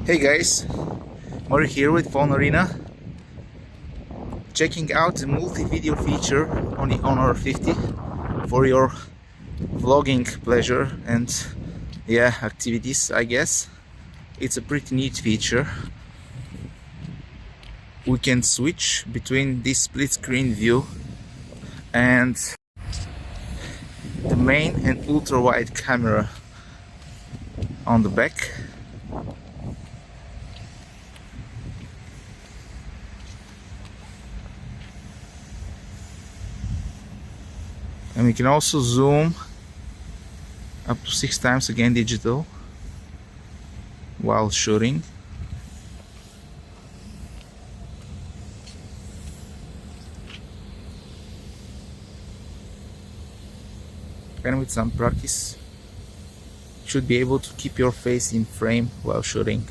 Hey guys, Murray here with PhoneArena, checking out the multi-video feature on the Honor 50 for your vlogging pleasure and activities, I guess. It's a pretty neat feature. We can switch between this split screen view and the main and ultra wide camera on the back. And we can also zoom up to 6 times, again digital, while shooting. And with some practice, you should be able to keep your face in frame while shooting.